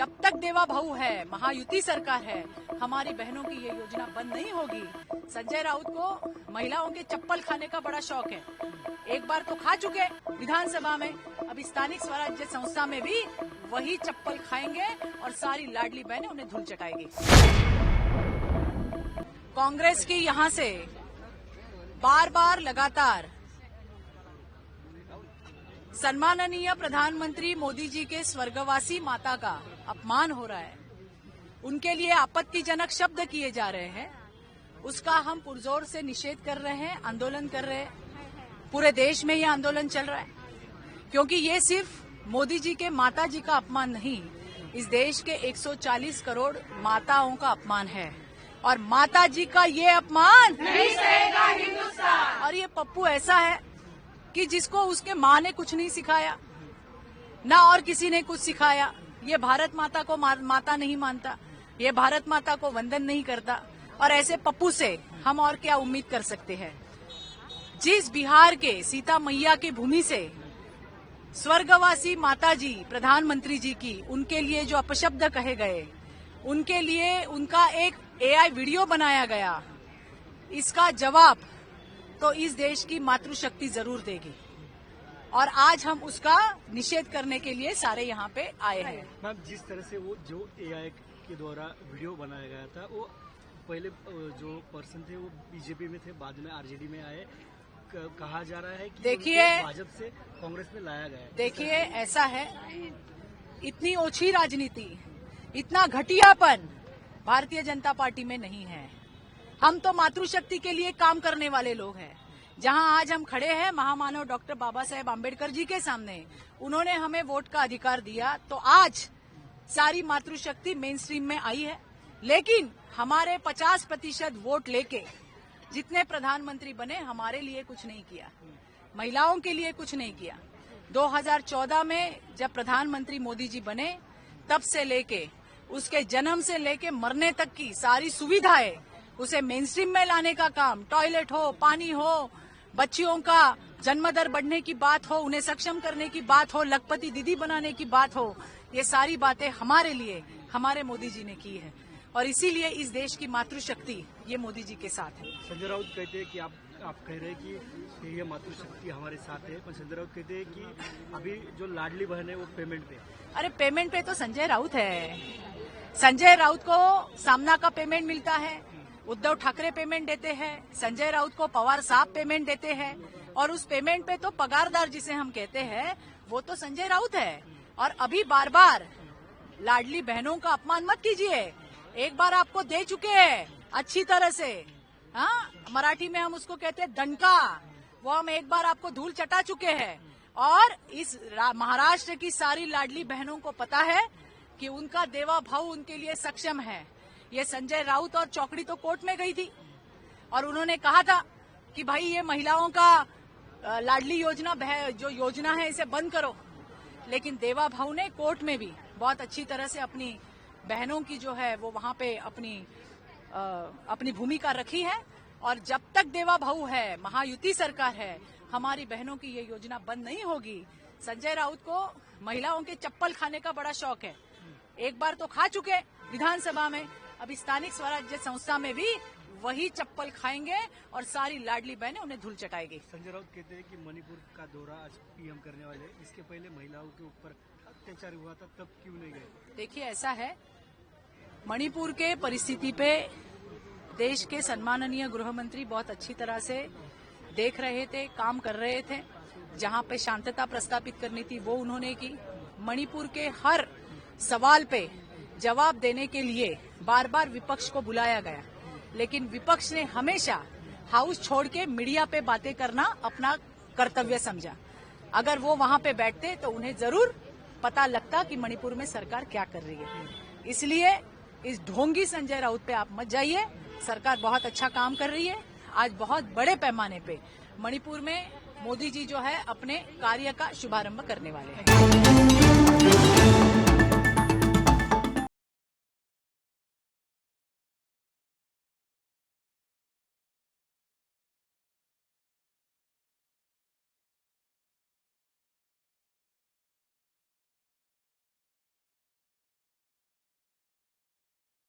जब तक देवा भाऊ है, महायुति सरकार है, हमारी बहनों की ये योजना बंद नहीं होगी। संजय राउत को महिलाओं के चप्पल खाने का बड़ा शौक है। एक बार तो खा चुके विधानसभा में, अब स्थानिक स्वराज्य संस्था में भी वही चप्पल खाएंगे और सारी लाडली बहनें उन्हें धूल चटाएगी। कांग्रेस की यहाँ से बार बार लगातार सम्माननीय प्रधानमंत्री मोदी जी के स्वर्गवासी माता का अपमान हो रहा है, उनके लिए आपत्तिजनक शब्द किए जा रहे हैं, उसका हम पुरजोर से निषेध कर रहे हैं, आंदोलन कर रहे हैं। पूरे देश में यह आंदोलन चल रहा है, क्योंकि ये सिर्फ मोदी जी के माता जी का अपमान नहीं, इस देश के 140 करोड़ माताओं का अपमान है। और माता जी का ये अपमान नहीं सहेगा हिंदुस्तान। और ये पप्पू ऐसा है कि जिसको उसके माँ ने कुछ नहीं सिखाया, ना और किसी ने कुछ सिखाया। ये भारत माता को माता नहीं मानता, ये भारत माता को वंदन नहीं करता, और ऐसे पप्पू से हम और क्या उम्मीद कर सकते हैं। जिस बिहार के सीता मैया की भूमि से स्वर्गवासी माता जी प्रधानमंत्री जी की, उनके लिए जो अपशब्द कहे गए, उनके लिए उनका एक AI वीडियो बनाया गया, इसका जवाब तो इस देश की मातृशक्ति जरूर देगी। और आज हम उसका निषेध करने के लिए सारे यहाँ पे आए हैं। मैम, जिस तरह से वो जो AI के द्वारा वीडियो बनाया गया था, वो पहले जो पर्सन थे वो बीजेपी में थे, बाद में RJD में आए, कहा जा रहा है कि देखिए भाजपा से कांग्रेस में लाया गया है। देखिए ऐसा है, इतनी ओछी राजनीति, इतना घटियापन भारतीय जनता पार्टी में नहीं है। हम तो मातृशक्ति के लिए काम करने वाले लोग हैं। जहां आज हम खड़े हैं महामानव डॉक्टर बाबा साहेब आम्बेडकर जी के सामने, उन्होंने हमें वोट का अधिकार दिया, तो आज सारी मातृशक्ति मेन स्ट्रीम में आई है। लेकिन हमारे 50% वोट लेके जितने प्रधानमंत्री बने, हमारे लिए कुछ नहीं किया, महिलाओं के लिए कुछ नहीं किया। 2014 में जब प्रधानमंत्री मोदी जी बने, तब से लेके उसके जन्म से लेके मरने तक की सारी सुविधाएं उसे मेन स्ट्रीम में लाने का काम, टॉयलेट हो, पानी हो, बच्चियों का जन्म दर बढ़ने की बात हो, उन्हें सक्षम करने की बात हो, लखपति दीदी बनाने की बात हो, ये सारी बातें हमारे लिए हमारे मोदी जी ने की है। और इसीलिए इस देश की मातृशक्ति ये मोदी जी के साथ है। संजय राउत कहते हैं कि आप कह रहे हैं कि ये मातृशक्ति हमारे साथ है, पर संजय राउत कहते हैं कि अभी जो लाडली बहन है वो पेमेंट पे। अरे पेमेंट पे तो संजय राउत है। संजय राउत को सामना का पेमेंट मिलता है, उद्धव ठाकरे पेमेंट देते हैं, संजय राउत को पवार साहब पेमेंट देते हैं, और उस पेमेंट पे तो पगारदार जिसे हम कहते हैं वो तो संजय राउत है। और अभी बार बार लाडली बहनों का अपमान मत कीजिए, एक बार आपको दे चुके हैं अच्छी तरह से। हाँ, मराठी में हम उसको कहते हैं दंका, वो हम एक बार आपको धूल चटा चुके हैं। और इस महाराष्ट्र की सारी लाडली बहनों को पता है कि उनका देवा भाऊ उनके लिए सक्षम है। ये संजय राउत और चौकड़ी तो कोर्ट में गई थी और उन्होंने कहा था कि भाई ये महिलाओं का लाडली योजना जो योजना है इसे बंद करो, लेकिन देवा भाऊ ने कोर्ट में भी बहुत अच्छी तरह से अपनी बहनों की जो है वो वहां पे अपनी भूमिका रखी है। और जब तक देवा भाऊ है, महायुति सरकार है, हमारी बहनों की ये योजना बंद नहीं होगी। संजय राउत को महिलाओं के चप्पल खाने का बड़ा शौक है। एक बार तो खा चुके विधानसभा में, अब स्थानिक स्वराज्य संस्था में भी वही चप्पल खाएंगे और सारी लाडली बहनें उन्हें धूल चटाएगी। संजय राउत कहते हैं कि मणिपुर का दौरा आज PM करने वाले, इसके पहले महिलाओं के ऊपर अत्याचार हुआ था, तब क्यों नहीं गए? देखिए ऐसा है, मणिपुर के परिस्थिति पे देश के सम्माननीय गृह मंत्री बहुत अच्छी तरह से देख रहे थे, काम कर रहे थे। जहां पे शांतता प्रस्तापित करनी थी वो उन्होंने की। मणिपुर के हर सवाल पे जवाब देने के लिए बार बार विपक्ष को बुलाया गया, लेकिन विपक्ष ने हमेशा हाउस छोड़ के मीडिया पे बातें करना अपना कर्तव्य समझा। अगर वो वहां पे बैठते तो उन्हें जरूर पता लगता कि मणिपुर में सरकार क्या कर रही है। इसलिए इस ढोंगी संजय राउत पे आप मत जाइए, सरकार बहुत अच्छा काम कर रही है। आज बहुत बड़े पैमाने पे मणिपुर में मोदी जी जो है अपने कार्य का शुभारंभ करने वाले हैं।